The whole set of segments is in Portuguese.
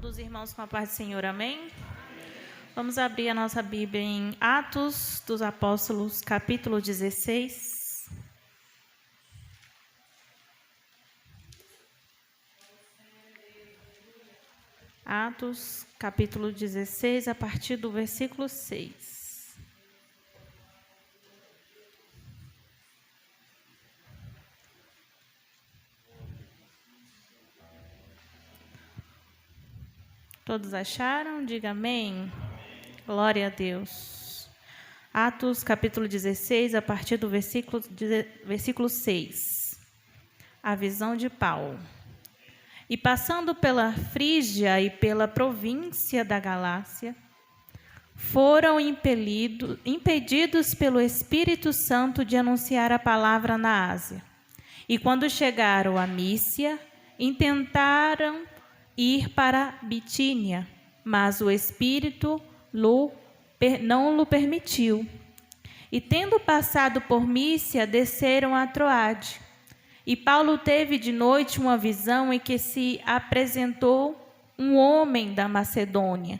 Todos os irmãos com a paz do Senhor, amém? Vamos abrir a nossa Bíblia em Atos dos Apóstolos, capítulo 16. Atos, capítulo 16, a partir do versículo 6. Todos acharam? Diga amém. Glória a Deus. Atos, capítulo 16, a partir do versículo 6. A visão de Paulo. E passando pela Frígia e pela província da Galácia, foram impedidos pelo Espírito Santo de anunciar a palavra na Ásia. E quando chegaram a Mísia, intentaram ir para Bitínia, mas o Espírito não lhe permitiu. E tendo passado por Mísia, desceram a Troade. E Paulo teve de noite uma visão em que se apresentou um homem da Macedônia,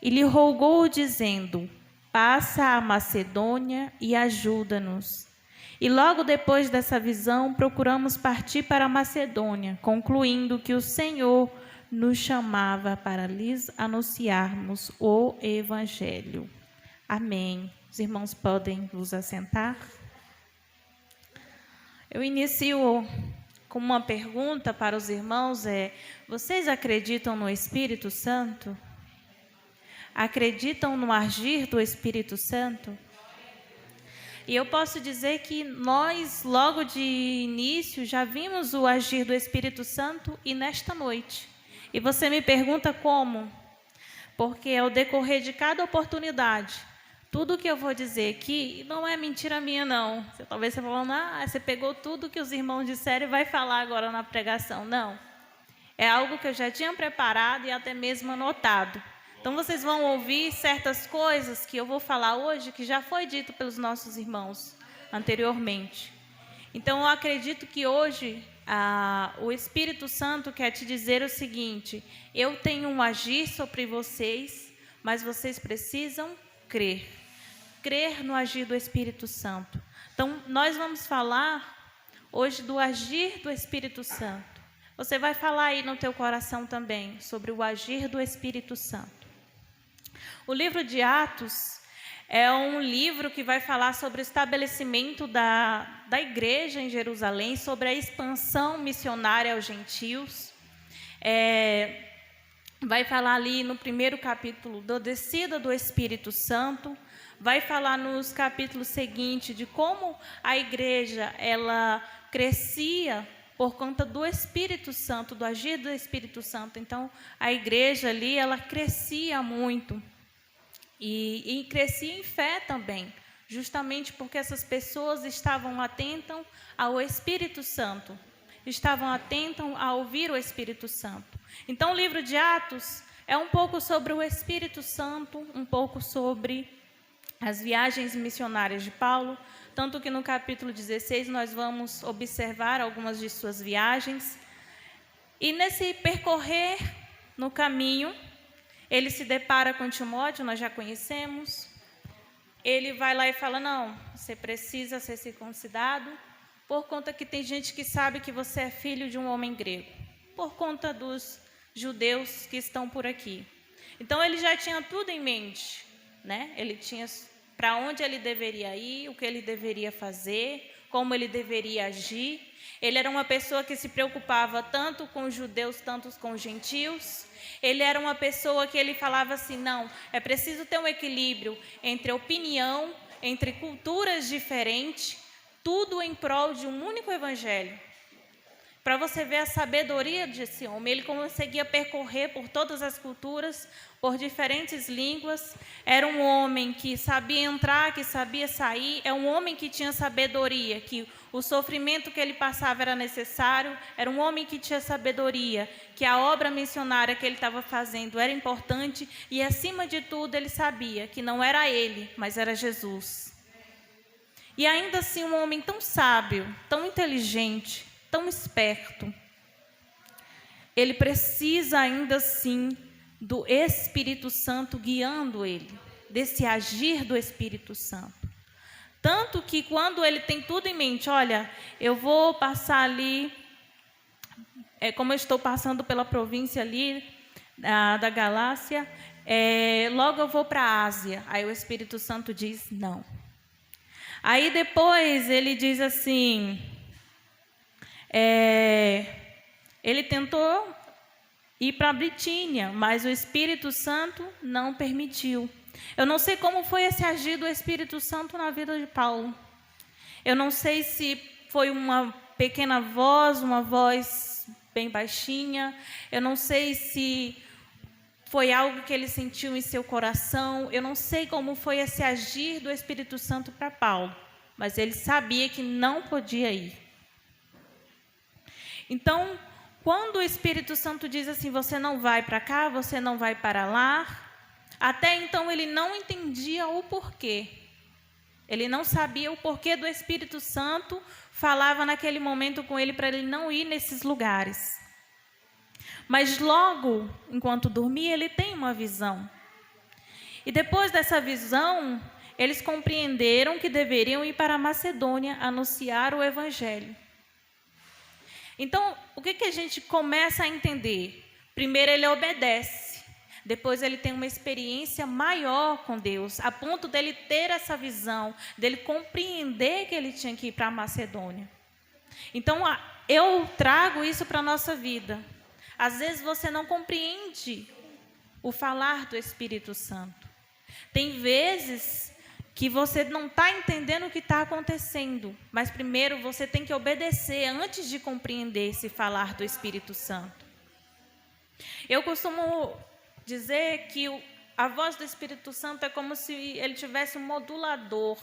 e lhe rogou, dizendo: passa a Macedônia e ajuda-nos. E logo depois dessa visão, procuramos partir para a Macedônia, concluindo que o Senhor nos chamava para lhes anunciarmos o Evangelho. Amém. Os irmãos podem vos assentar. Eu inicio com uma pergunta para os irmãos, vocês acreditam no Espírito Santo? Acreditam no agir do Espírito Santo? E eu posso dizer que nós, logo de início, já vimos o agir do Espírito Santo e nesta noite. E você me pergunta como? Porque ao decorrer de cada oportunidade, tudo que eu vou dizer aqui não é mentira minha, não. Talvez você falando, você pegou tudo que os irmãos disseram e vai falar agora na pregação. Não. É algo que eu já tinha preparado e até mesmo anotado. Então, vocês vão ouvir certas coisas que eu vou falar hoje, que já foi dito pelos nossos irmãos anteriormente. Então, eu acredito que hoje o Espírito Santo quer te dizer o seguinte: eu tenho um agir sobre vocês, mas vocês precisam crer. Crer no agir do Espírito Santo. Então, nós vamos falar hoje do agir do Espírito Santo. Você vai falar aí no teu coração também sobre o agir do Espírito Santo. O livro de Atos é um livro que vai falar sobre o estabelecimento da igreja em Jerusalém, sobre a expansão missionária aos gentios. Vai falar ali no primeiro capítulo da descida do Espírito Santo. Vai falar nos capítulos seguintes de como a igreja ela crescia por conta do Espírito Santo, do agir do Espírito Santo. Então, a igreja ali, ela crescia muito. E crescia em fé também, justamente porque essas pessoas estavam atentas ao Espírito Santo, estavam atentas a ouvir o Espírito Santo. Então, o livro de Atos é um pouco sobre o Espírito Santo, um pouco sobre as viagens missionárias de Paulo, tanto que no capítulo 16 nós vamos observar algumas de suas viagens. E nesse percorrer no caminho, ele se depara com Timóteo, nós já conhecemos. Ele vai lá e fala: não, você precisa ser circuncidado, por conta que tem gente que sabe que você é filho de um homem grego, por conta dos judeus que estão por aqui. Então, ele já tinha tudo em mente, né? Ele tinha para onde ele deveria ir, o que ele deveria fazer, como ele deveria agir. Ele era uma pessoa que se preocupava tanto com os judeus, tanto com os gentios. Ele era uma pessoa que ele falava assim: não, é preciso ter um equilíbrio entre opinião, entre culturas diferentes, tudo em prol de um único evangelho. Para você ver a sabedoria desse homem, ele conseguia percorrer por todas as culturas, por diferentes línguas. Era um homem que sabia entrar, que sabia sair. É um homem que tinha sabedoria, que o sofrimento que ele passava era necessário. Era um homem que tinha sabedoria, que a obra missionária que ele estava fazendo era importante. E, acima de tudo, ele sabia que não era ele, mas era Jesus. E ainda assim, um homem tão sábio, tão inteligente, tão esperto, ele precisa ainda assim do Espírito Santo guiando ele, desse agir do Espírito Santo. Tanto que quando ele tem tudo em mente, olha, eu vou passar ali, como eu estou passando pela província ali da Galácia, logo eu vou para a Ásia. Aí o Espírito Santo diz, não. Aí depois ele diz assim, ele tentou ir para a Bitínia, mas o Espírito Santo não permitiu. Eu não sei como foi esse agir do Espírito Santo na vida de Paulo. Eu não sei se foi uma pequena voz, uma voz bem baixinha. Eu não sei se foi algo que ele sentiu em seu coração. Eu não sei como foi esse agir do Espírito Santo para Paulo, mas ele sabia que não podia ir. Então, quando o Espírito Santo diz assim, você não vai para cá, você não vai para lá, até então ele não entendia o porquê. Ele não sabia o porquê do Espírito Santo falava naquele momento com ele para ele não ir nesses lugares. Mas logo, enquanto dormia, ele tem uma visão. E depois dessa visão, eles compreenderam que deveriam ir para a Macedônia anunciar o Evangelho. Então, o que a gente começa a entender? Primeiro, ele obedece. Depois, ele tem uma experiência maior com Deus, a ponto dele ter essa visão, dele compreender que ele tinha que ir para a Macedônia. Então, eu trago isso para a nossa vida. Às vezes, você não compreende o falar do Espírito Santo. Tem vezes que você não está entendendo o que está acontecendo, mas primeiro você tem que obedecer antes de compreender esse falar do Espírito Santo. Eu costumo dizer que a voz do Espírito Santo é como se ele tivesse um modulador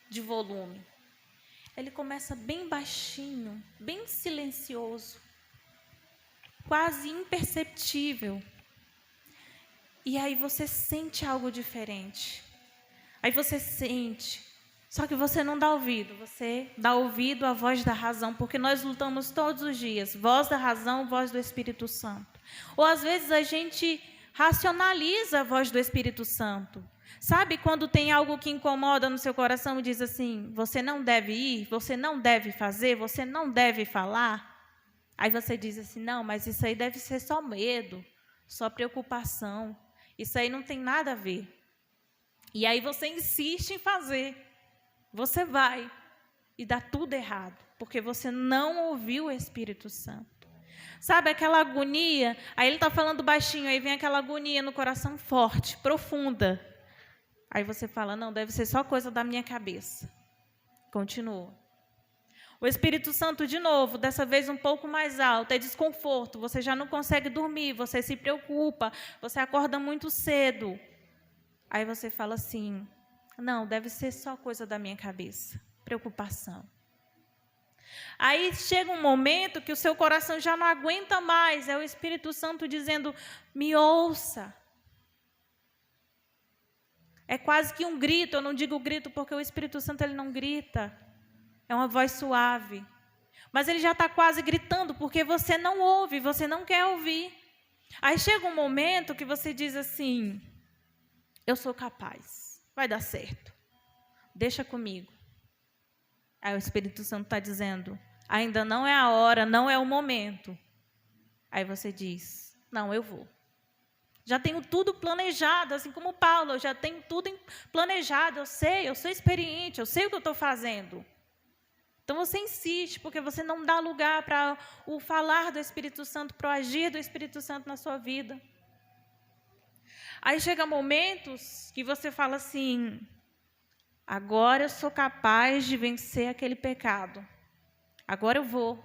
de volume. Ele começa bem baixinho, bem silencioso, quase imperceptível. E aí você sente algo diferente. Aí você sente, só que você não dá ouvido, você dá ouvido à voz da razão, porque nós lutamos todos os dias, voz da razão, voz do Espírito Santo. Ou às vezes a gente racionaliza a voz do Espírito Santo. Sabe quando tem algo que incomoda no seu coração e diz assim, você não deve ir, você não deve fazer, você não deve falar? Aí você diz assim, não, mas isso aí deve ser só medo, só preocupação, isso aí não tem nada a ver. E aí você insiste em fazer, você vai e dá tudo errado, porque você não ouviu o Espírito Santo. Sabe aquela agonia, aí ele está falando baixinho, aí vem aquela agonia no coração forte, profunda. Aí você fala, não, deve ser só coisa da minha cabeça. Continua. O Espírito Santo, de novo, dessa vez um pouco mais alto, é desconforto, você já não consegue dormir, você se preocupa, você acorda muito cedo. Aí você fala assim, não, deve ser só coisa da minha cabeça, preocupação. Aí chega um momento que o seu coração já não aguenta mais, é o Espírito Santo dizendo, me ouça. É quase que um grito, eu não digo grito porque o Espírito Santo ele não grita, é uma voz suave. Mas ele já está quase gritando porque você não ouve, você não quer ouvir. Aí chega um momento que você diz assim, eu sou capaz, vai dar certo, deixa comigo. Aí o Espírito Santo está dizendo, ainda não é a hora, não é o momento. Aí você diz, não, eu vou. Já tenho tudo planejado, assim como Paulo, eu já tenho tudo planejado, eu sou experiente, eu sei o que eu estou fazendo. Então você insiste, porque você não dá lugar para o falar do Espírito Santo, para o agir do Espírito Santo na sua vida. Aí chega momentos que você fala assim, agora eu sou capaz de vencer aquele pecado. Agora eu vou.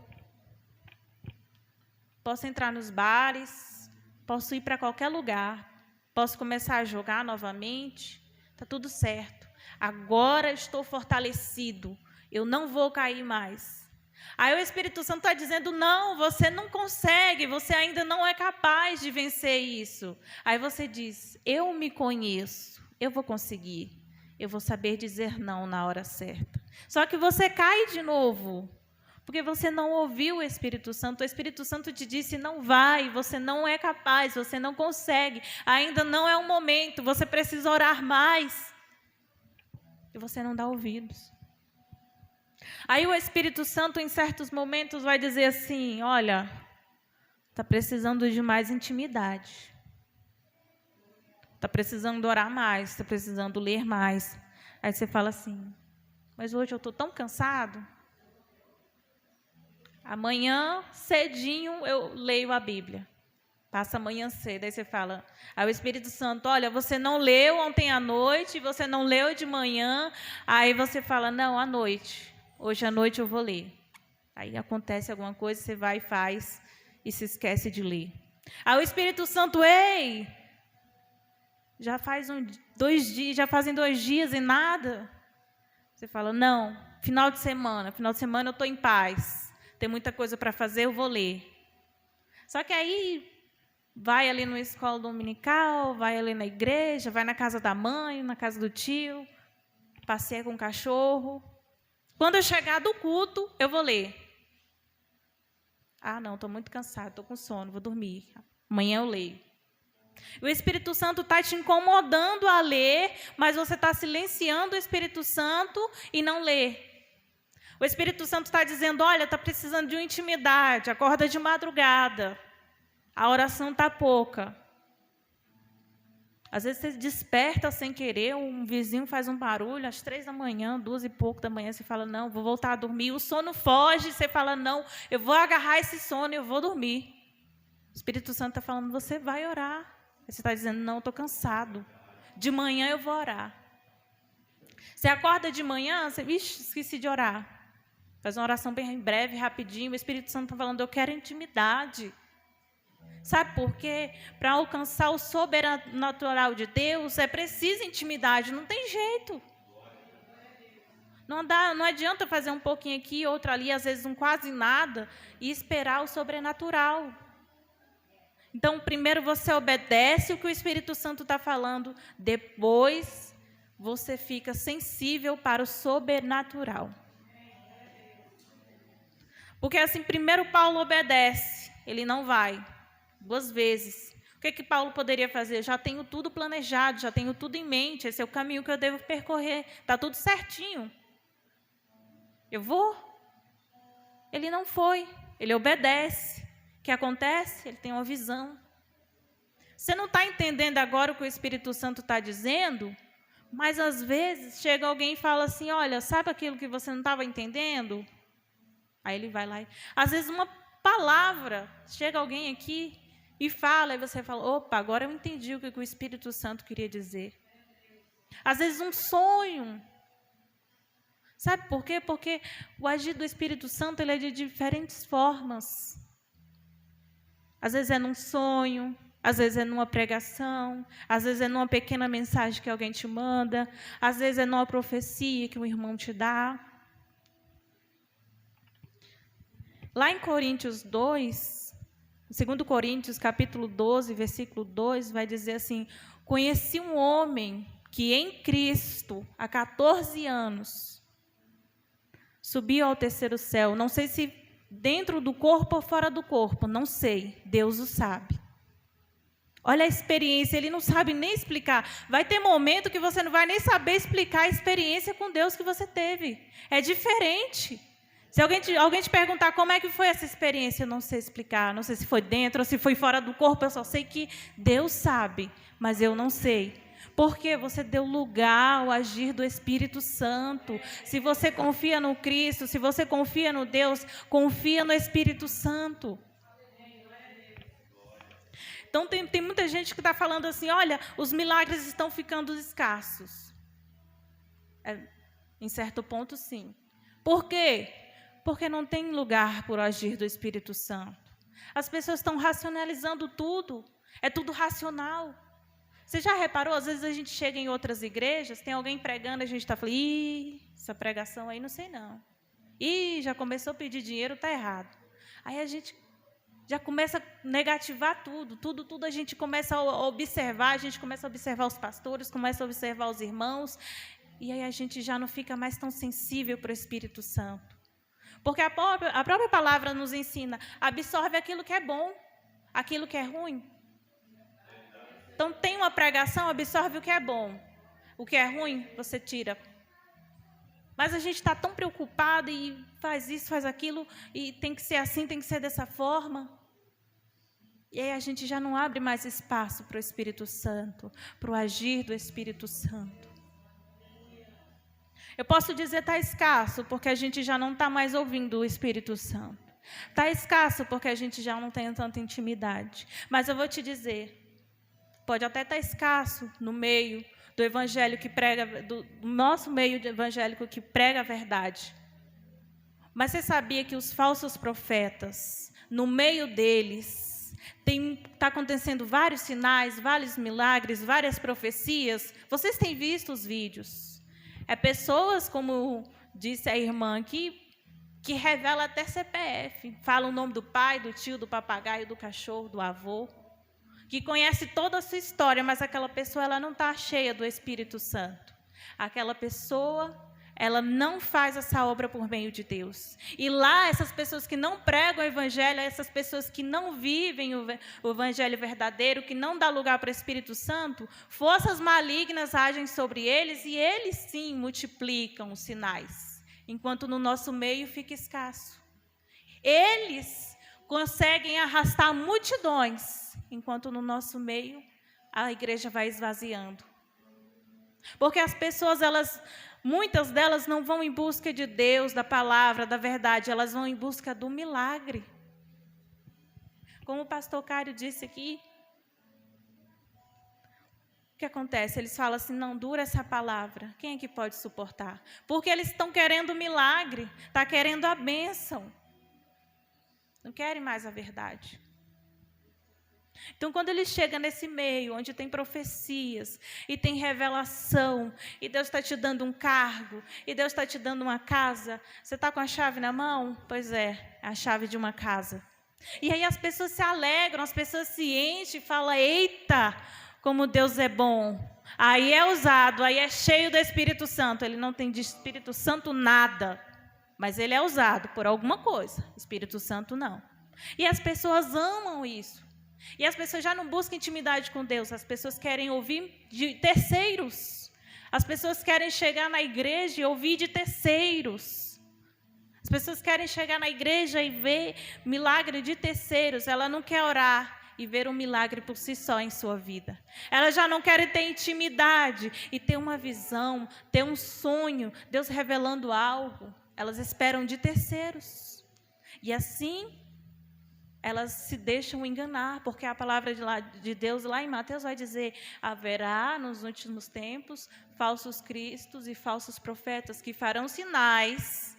Posso entrar nos bares, posso ir para qualquer lugar, posso começar a jogar novamente, está tudo certo. Agora estou fortalecido, eu não vou cair mais. Aí o Espírito Santo está dizendo, não, você não consegue, você ainda não é capaz de vencer isso. Aí você diz, eu me conheço, eu vou conseguir, eu vou saber dizer não na hora certa. Só que você cai de novo, Porque você não ouviu o Espírito Santo. O Espírito Santo te disse, não vai, você não é capaz, você não consegue. Ainda não é o momento, você precisa orar mais. E você não dá ouvidos. Aí o Espírito Santo, em certos momentos, vai dizer assim, olha, está precisando de mais intimidade. Está precisando orar mais, está precisando ler mais. Aí você fala assim, mas hoje eu estou tão cansado. Amanhã, cedinho, eu leio a Bíblia. Passa amanhã cedo, aí você fala, aí o Espírito Santo, olha, você não leu ontem à noite, você não leu de manhã, aí você fala, não, à noite, hoje à noite eu vou ler. Aí acontece alguma coisa, você vai e faz, e se esquece de ler. Aí o Espírito Santo, ei, já fazem 2 dias e nada. Você fala, não, final de semana eu estou em paz. Tem muita coisa para fazer, eu vou ler. Só que aí, vai ali na escola dominical, vai ali na igreja, vai na casa da mãe, na casa do tio, passeia com o cachorro. Quando eu chegar do culto, eu vou ler. Ah, não, estou muito cansado, estou com sono, vou dormir. Amanhã eu leio. O Espírito Santo está te incomodando a ler, mas você está silenciando o Espírito Santo e não lê. O Espírito Santo está dizendo, olha, está precisando de uma intimidade, acorda de madrugada. A oração está pouca. Às vezes você desperta sem querer, um vizinho faz um barulho, às 3 da manhã, 2 e pouco da manhã, você fala, não, vou voltar a dormir. O sono foge, você fala, não, eu vou agarrar esse sono e eu vou dormir. O Espírito Santo está falando, você vai orar. Você está dizendo, não, estou cansado. De manhã eu vou orar. Você acorda de manhã, você, esqueci de orar. Faz uma oração bem breve, rapidinho. O Espírito Santo está falando, eu quero intimidade. Sabe por quê? Para alcançar o sobrenatural de Deus, é preciso intimidade, não tem jeito. Não adianta fazer um pouquinho aqui, outro ali, às vezes um quase nada, e esperar o sobrenatural. Então, primeiro você obedece o que o Espírito Santo está falando, depois você fica sensível para o sobrenatural. Porque assim, primeiro Paulo obedece, ele não vai, 2 vezes. O que Paulo poderia fazer? Já tenho tudo planejado, já tenho tudo em mente, esse é o caminho que eu devo percorrer, está tudo certinho. Eu vou? Ele não foi, ele obedece. O que acontece? Ele tem uma visão. Você não está entendendo agora o que o Espírito Santo está dizendo? Mas às vezes chega alguém e fala assim, olha, sabe aquilo que você não estava entendendo? Aí ele vai lá. Às vezes uma palavra, chega alguém aqui e fala, e você fala, opa, agora eu entendi o que o Espírito Santo queria dizer. Às vezes um sonho. Sabe por quê? Porque o agir do Espírito Santo ele é de diferentes formas. Às vezes é num sonho, às vezes é numa pregação, às vezes é numa pequena mensagem que alguém te manda, às vezes é numa profecia que um irmão te dá. Lá em Coríntios 2, 2 Coríntios, capítulo 12, versículo 2, vai dizer assim, conheci um homem que em Cristo, há 14 anos, subiu ao 3º céu, não sei se dentro do corpo ou fora do corpo, não sei, Deus o sabe. Olha a experiência, ele não sabe nem explicar. Vai ter momento que você não vai nem saber explicar a experiência com Deus que você teve. É diferente. Se alguém te perguntar como é que foi essa experiência, eu não sei explicar, não sei se foi dentro ou se foi fora do corpo, eu só sei que Deus sabe, mas eu não sei. Porque você deu lugar ao agir do Espírito Santo. Se você confia no Cristo, se você confia no Deus, confia no Espírito Santo. Então, tem muita gente que está falando assim, olha, os milagres estão ficando escassos. Em certo ponto, sim. Por quê? Porque não tem lugar para o agir do Espírito Santo. As pessoas estão racionalizando tudo. É tudo racional. Você já reparou? Às vezes a gente chega em outras igrejas, tem alguém pregando, a gente está falando, essa pregação aí não sei não. Já começou a pedir dinheiro, está errado. Aí a gente já começa a negativar tudo a gente começa a observar, a gente começa a observar os pastores, começa a observar os irmãos, e aí a gente já não fica mais tão sensível para o Espírito Santo. Porque a própria palavra nos ensina, absorve aquilo que é bom, aquilo que é ruim. Então, tem uma pregação, absorve o que é bom. O que é ruim, você tira. Mas a gente está tão preocupado e faz isso, faz aquilo, e tem que ser assim, tem que ser dessa forma. E aí a gente já não abre mais espaço para o Espírito Santo, para o agir do Espírito Santo. Eu posso dizer está escasso, porque a gente já não está mais ouvindo o Espírito Santo. Está escasso, porque a gente já não tem tanta intimidade. Mas eu vou te dizer, pode até estar escasso no meio do evangelho que prega, do nosso meio evangélico que prega a verdade. Mas você sabia que os falsos profetas, no meio deles, está acontecendo vários sinais, vários milagres, várias profecias? Vocês têm visto os vídeos? É pessoas, como disse a irmã aqui, que revela até CPF. Fala o nome do pai, do tio, do papagaio, do cachorro, do avô. Que conhece toda a sua história, mas aquela pessoa ela não está cheia do Espírito Santo. Aquela pessoa, ela não faz essa obra por meio de Deus. E lá, essas pessoas que não pregam o Evangelho, essas pessoas que não vivem o Evangelho verdadeiro, que não dá lugar para o Espírito Santo, forças malignas agem sobre eles e eles, sim, multiplicam os sinais. Enquanto no nosso meio fica escasso. Eles conseguem arrastar multidões, enquanto no nosso meio a igreja vai esvaziando. Porque as pessoas, muitas delas não vão em busca de Deus, da palavra, da verdade, elas vão em busca do milagre. Como o pastor Cário disse aqui, o que acontece? Eles falam assim, não dura essa palavra, quem é que pode suportar? Porque eles estão querendo o milagre, estão querendo a bênção. Não querem mais a verdade. Então, quando ele chega nesse meio, onde tem profecias, e tem revelação, e Deus está te dando um cargo, e Deus está te dando uma casa, você está com a chave na mão? Pois é a chave de uma casa. E aí as pessoas se alegram, as pessoas se enchem e falam, eita, como Deus é bom. Aí é usado, aí é cheio do Espírito Santo. Ele não tem de Espírito Santo nada. Mas ele é usado por alguma coisa. Espírito Santo não. E as pessoas amam isso. E as pessoas já não buscam intimidade com Deus. As pessoas querem ouvir de terceiros. As pessoas querem chegar na igreja e ouvir de terceiros. As pessoas querem chegar na igreja e ver milagre de terceiros. Ela não quer orar e ver um milagre por si só em sua vida. Ela já não quer ter intimidade e ter uma visão, ter um sonho, Deus revelando algo. Elas esperam de terceiros. E assim, elas se deixam enganar, porque a palavra de Deus lá em Mateus vai dizer, haverá nos últimos tempos falsos cristos e falsos profetas que farão sinais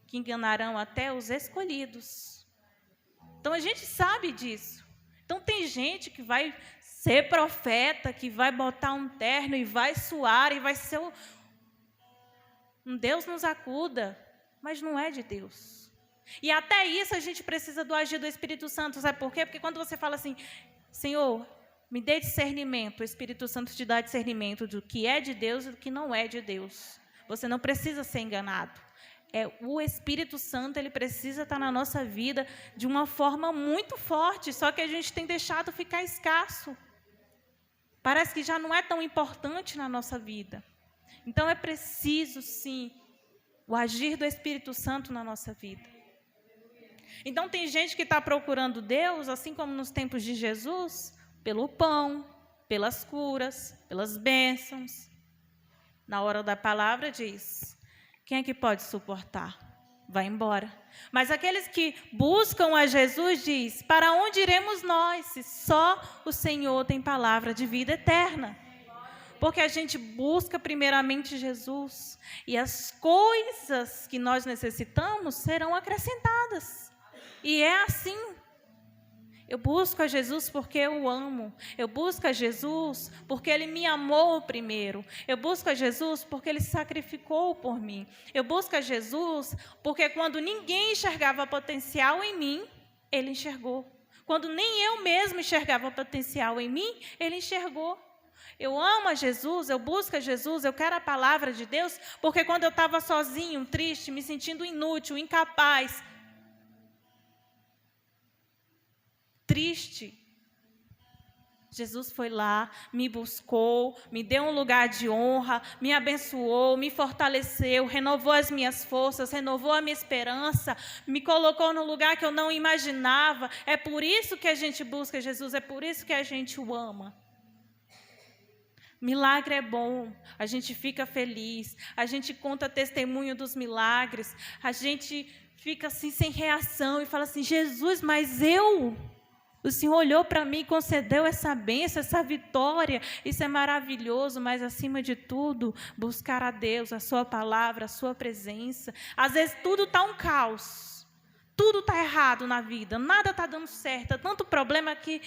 que enganarão até os escolhidos. Então, a gente sabe disso. Então, tem gente que vai ser profeta, que vai botar um terno e vai suar, e vai ser um Deus nos acuda. Mas não é de Deus. E até isso a gente precisa do agir do Espírito Santo. Sabe por quê? Porque quando você fala assim, Senhor, me dê discernimento, o Espírito Santo te dá discernimento do que é de Deus e do que não é de Deus. Você não precisa ser enganado. O Espírito Santo, ele precisa estar na nossa vida de uma forma muito forte, só que a gente tem deixado ficar escasso. Parece que já não é tão importante na nossa vida. Então, é preciso, sim, o agir do Espírito Santo na nossa vida. Então, tem gente que está procurando Deus, assim como nos tempos de Jesus, pelo pão, pelas curas, pelas bênçãos. Na hora da palavra diz, quem é que pode suportar? Vai embora. Mas aqueles que buscam a Jesus diz, para onde iremos nós, se só o Senhor tem palavra de vida eterna? Porque a gente busca primeiramente Jesus e as coisas que nós necessitamos serão acrescentadas. E é assim. Eu busco a Jesus porque eu o amo. Eu busco a Jesus porque Ele me amou primeiro. Eu busco a Jesus porque Ele sacrificou por mim. Eu busco a Jesus porque quando ninguém enxergava potencial em mim, Ele enxergou. Quando nem eu mesmo enxergava potencial em mim, Ele enxergou. Eu amo a Jesus, eu busco a Jesus, eu quero a palavra de Deus, porque quando eu estava sozinho, triste, me sentindo inútil, incapaz, triste, Jesus foi lá, me buscou, me deu um lugar de honra, me abençoou, me fortaleceu, renovou as minhas forças, renovou a minha esperança, me colocou no lugar que eu não imaginava. É por isso que a gente busca Jesus, é por isso que a gente o ama. Milagre é bom, a gente fica feliz, a gente conta testemunho dos milagres, a gente fica assim sem reação e fala assim, Jesus, mas o Senhor olhou para mim e concedeu essa bênção, essa vitória, isso é maravilhoso, mas acima de tudo, buscar a Deus, a sua palavra, a sua presença. Às vezes tudo está um caos, tudo está errado na vida, nada está dando certo, há tanto problema que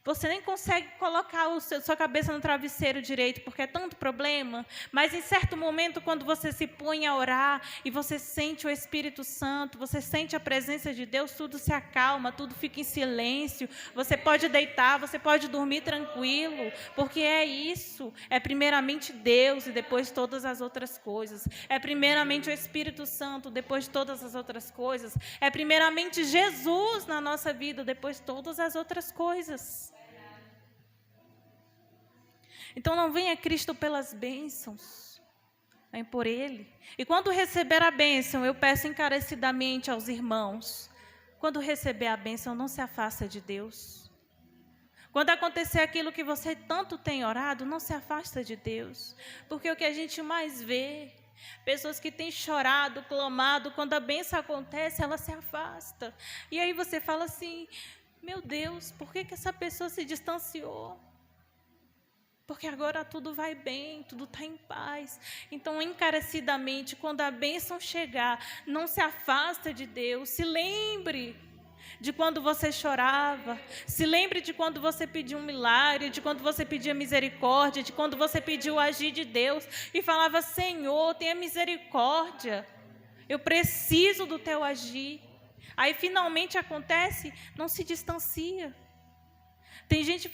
você nem consegue colocar sua cabeça no travesseiro direito, porque é tanto problema. Mas, em certo momento, quando você se põe a orar e você sente o Espírito Santo, você sente a presença de Deus, tudo se acalma, tudo fica em silêncio. Você pode deitar, você pode dormir tranquilo, porque é isso. É primeiramente Deus e depois todas as outras coisas. É primeiramente o Espírito Santo, depois todas as outras coisas. É primeiramente Jesus na nossa vida, depois todas as outras coisas. Então, não venha Cristo pelas bênçãos, vem por Ele. E quando receber a bênção, eu peço encarecidamente aos irmãos, quando receber a bênção, não se afasta de Deus. Quando acontecer aquilo que você tanto tem orado, não se afasta de Deus. Porque o que a gente mais vê, pessoas que têm chorado, clamado, quando a bênção acontece, ela se afasta. E aí você fala assim, meu Deus, por que essa pessoa se distanciou? Porque agora tudo vai bem, tudo está em paz. Então, encarecidamente, quando a bênção chegar, não se afasta de Deus. Se lembre de quando você chorava. Se lembre de quando você pediu um milagre, de quando você pedia misericórdia, de quando você pediu o agir de Deus e falava, Senhor, tenha misericórdia. Eu preciso do teu agir. Aí, finalmente acontece, não se distancia. Tem gente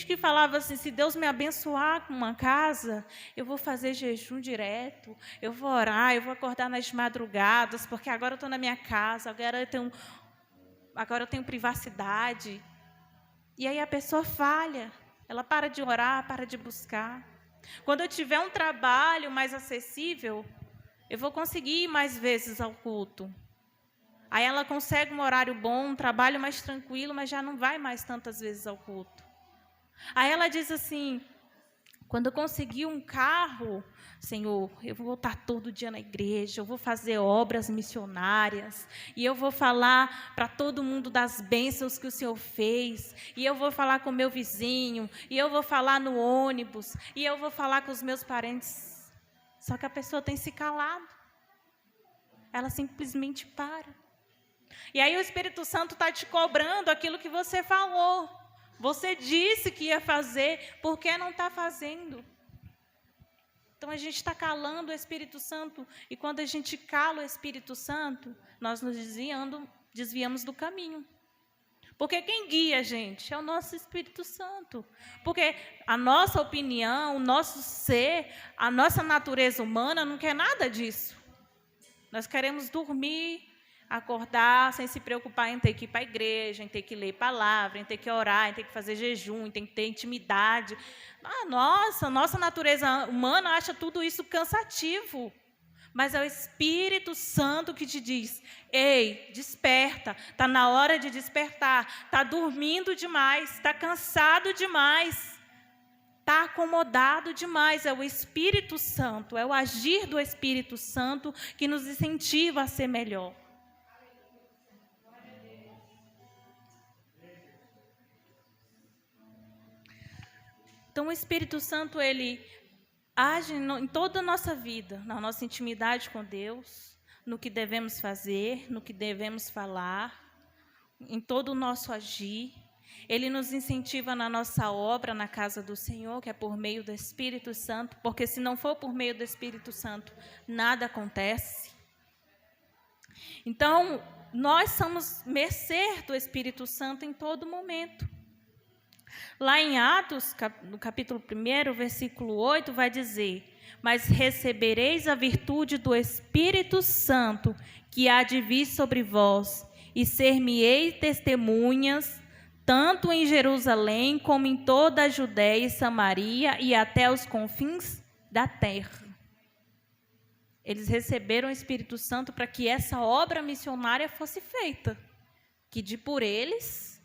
que falava assim, se Deus me abençoar com uma casa, eu vou fazer jejum direto, eu vou orar, eu vou acordar nas madrugadas, porque agora eu estou na minha casa, agora eu tenho privacidade. E aí a pessoa falha, ela para de orar, para de buscar. Quando eu tiver um trabalho mais acessível, eu vou conseguir ir mais vezes ao culto. Aí ela consegue um horário bom, um trabalho mais tranquilo, mas já não vai mais tantas vezes ao culto. Aí ela diz assim, quando eu conseguir um carro, Senhor, eu vou voltar todo dia na igreja, eu vou fazer obras missionárias, e eu vou falar para todo mundo das bênçãos que o Senhor fez, e eu vou falar com o meu vizinho, e eu vou falar no ônibus, e eu vou falar com os meus parentes. Só que a pessoa tem se calado. Ela simplesmente para. E aí o Espírito Santo está te cobrando aquilo que você falou. Você disse que ia fazer, por que não está fazendo? Então a gente está calando o Espírito Santo, e quando a gente cala o Espírito Santo, nós nos desviamos do caminho. Porque quem guia a gente é o nosso Espírito Santo. Porque a nossa opinião, o nosso ser, a nossa natureza humana não quer nada disso. Nós queremos dormir, acordar sem se preocupar em ter que ir para a igreja, em ter que ler palavra, em ter que orar, em ter que fazer jejum, em ter que ter intimidade. Nossa natureza humana acha tudo isso cansativo. Mas é o Espírito Santo que te diz, ei, desperta, está na hora de despertar, está dormindo demais, está cansado demais, está acomodado demais. É o Espírito Santo, é o agir do Espírito Santo que nos incentiva a ser melhor. Então, o Espírito Santo, ele age em toda a nossa vida, na nossa intimidade com Deus, no que devemos fazer, no que devemos falar, em todo o nosso agir. Ele nos incentiva na nossa obra, na casa do Senhor, que é por meio do Espírito Santo, porque se não for por meio do Espírito Santo, nada acontece. Então, nós somos mercê do Espírito Santo em todo momento. Lá em Atos, no capítulo 1, versículo 8, vai dizer: mas recebereis a virtude do Espírito Santo, que há de vir sobre vós, e ser-me-eis testemunhas, tanto em Jerusalém, como em toda a Judéia e Samaria, e até os confins da terra. Eles receberam o Espírito Santo para que essa obra missionária fosse feita, que por eles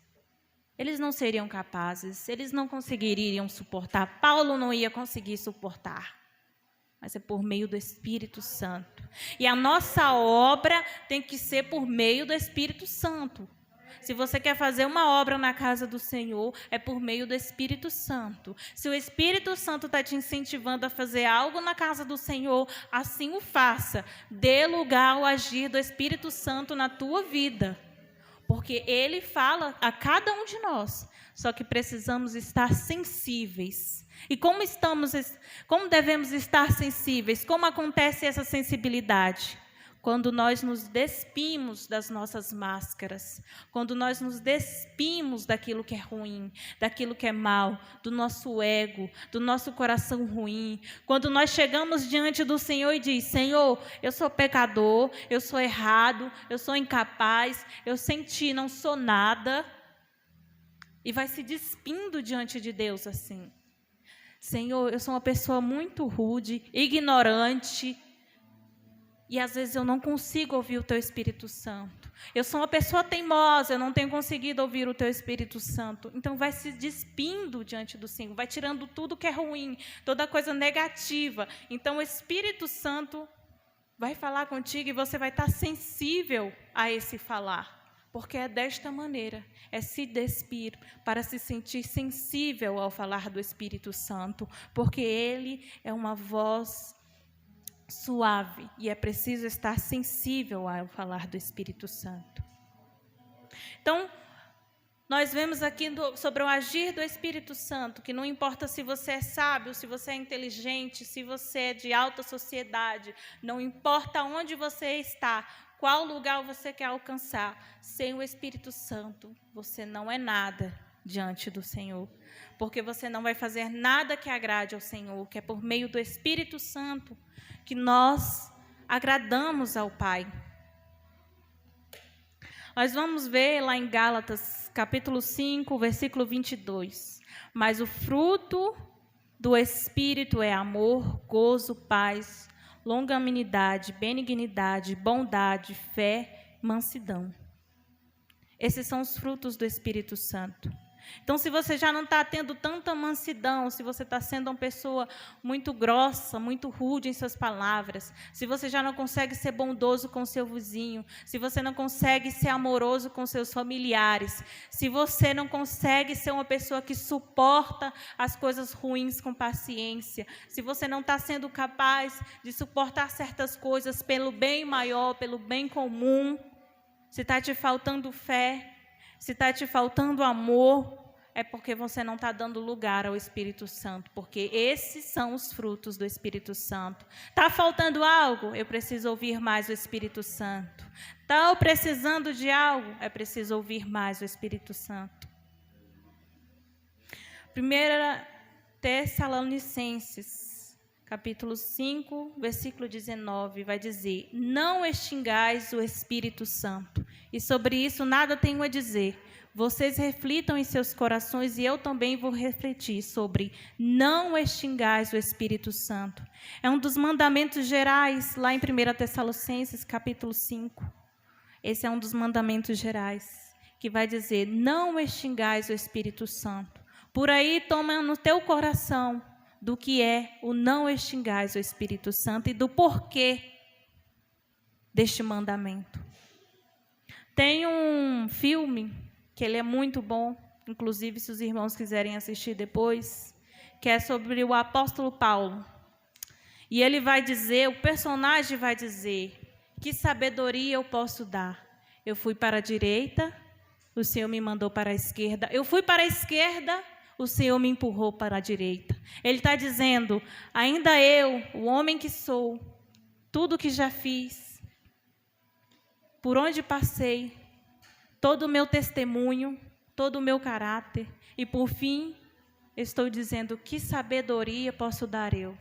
não seriam capazes, eles não conseguiriam suportar, Paulo não ia conseguir suportar, mas é por meio do Espírito Santo. E a nossa obra tem que ser por meio do Espírito Santo. Se você quer fazer uma obra na casa do Senhor, é por meio do Espírito Santo. Se o Espírito Santo está te incentivando a fazer algo na casa do Senhor, assim o faça. Dê lugar ao agir do Espírito Santo na tua vida. Porque Ele fala a cada um de nós. Só que precisamos estar sensíveis. E como devemos estar sensíveis? Como acontece essa sensibilidade? Quando nós nos despimos das nossas máscaras, quando nós nos despimos daquilo que é ruim, daquilo que é mal, do nosso ego, do nosso coração ruim, quando nós chegamos diante do Senhor e diz: Senhor, eu sou pecador, eu sou errado, eu sou incapaz, eu sem Ti não sou nada, e vai se despindo diante de Deus assim: Senhor, eu sou uma pessoa muito rude, ignorante, e às vezes eu não consigo ouvir o Teu Espírito Santo. Eu sou uma pessoa teimosa, eu não tenho conseguido ouvir o Teu Espírito Santo. Então vai se despindo diante do Senhor, vai tirando tudo que é ruim, toda coisa negativa. Então o Espírito Santo vai falar contigo e você vai estar sensível a esse falar. Porque é desta maneira, é se despir para se sentir sensível ao falar do Espírito Santo. Porque Ele é uma voz suave e é preciso estar sensível ao falar do Espírito Santo. Então, nós vemos aqui sobre o agir do Espírito Santo, que não importa se você é sábio, se você é inteligente, se você é de alta sociedade, não importa onde você está, qual lugar você quer alcançar, sem o Espírito Santo, você não é nada diante do Senhor, porque você não vai fazer nada que agrade ao Senhor, que é por meio do Espírito Santo que nós agradamos ao Pai. Nós vamos ver lá em Gálatas, capítulo 5, versículo 22. Mas o fruto do Espírito é amor, gozo, paz, longanimidade, benignidade, bondade, fé, mansidão. Esses são os frutos do Espírito Santo. Então, se você já não está tendo tanta mansidão, se você está sendo uma pessoa muito grossa, muito rude em suas palavras, se você já não consegue ser bondoso com seu vizinho, se você não consegue ser amoroso com seus familiares, se você não consegue ser uma pessoa que suporta as coisas ruins com paciência, se você não está sendo capaz de suportar certas coisas pelo bem maior, pelo bem comum, se está te faltando fé, se está te faltando amor, é porque você não está dando lugar ao Espírito Santo, porque esses são os frutos do Espírito Santo. Está faltando algo? Eu preciso ouvir mais o Espírito Santo. Está precisando de algo? É preciso ouvir mais o Espírito Santo. 1 Tessalonicenses, capítulo 5, versículo 19, vai dizer: não extingais o Espírito Santo. E sobre isso nada tenho a dizer. Vocês reflitam em seus corações e eu também vou refletir sobre não extingais o Espírito Santo. É um dos mandamentos gerais lá em 1 Tessalonicenses, capítulo 5. Esse é um dos mandamentos gerais, que vai dizer: não extingais o Espírito Santo. Por aí toma no teu coração do que é o não extingais o Espírito Santo e do porquê deste mandamento. Tem um filme que ele é muito bom, inclusive se os irmãos quiserem assistir depois, que é sobre o apóstolo Paulo. E ele vai dizer, o personagem vai dizer: que sabedoria eu posso dar? Eu fui para a direita, o Senhor me mandou para a esquerda. Eu fui para a esquerda, o Senhor me empurrou para a direita. Ele está dizendo: ainda eu, o homem que sou, tudo que já fiz, por onde passei, todo o meu testemunho, todo o meu caráter. E, por fim, estou dizendo: que sabedoria posso dar eu?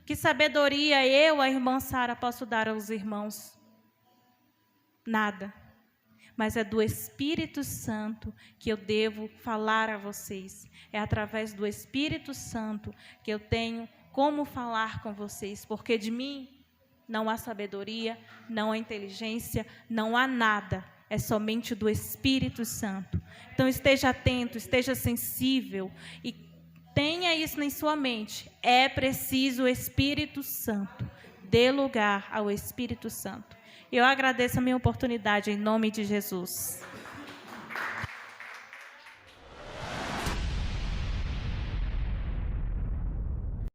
Que sabedoria eu, a irmã Sara, posso dar aos irmãos? Nada. Mas é do Espírito Santo que eu devo falar a vocês. É através do Espírito Santo que eu tenho como falar com vocês. Porque de mim não há sabedoria, não há inteligência, não há nada. É somente do Espírito Santo. Então esteja atento, esteja sensível e tenha isso em sua mente. É preciso o Espírito Santo. Dê lugar ao Espírito Santo. Eu agradeço a minha oportunidade em nome de Jesus.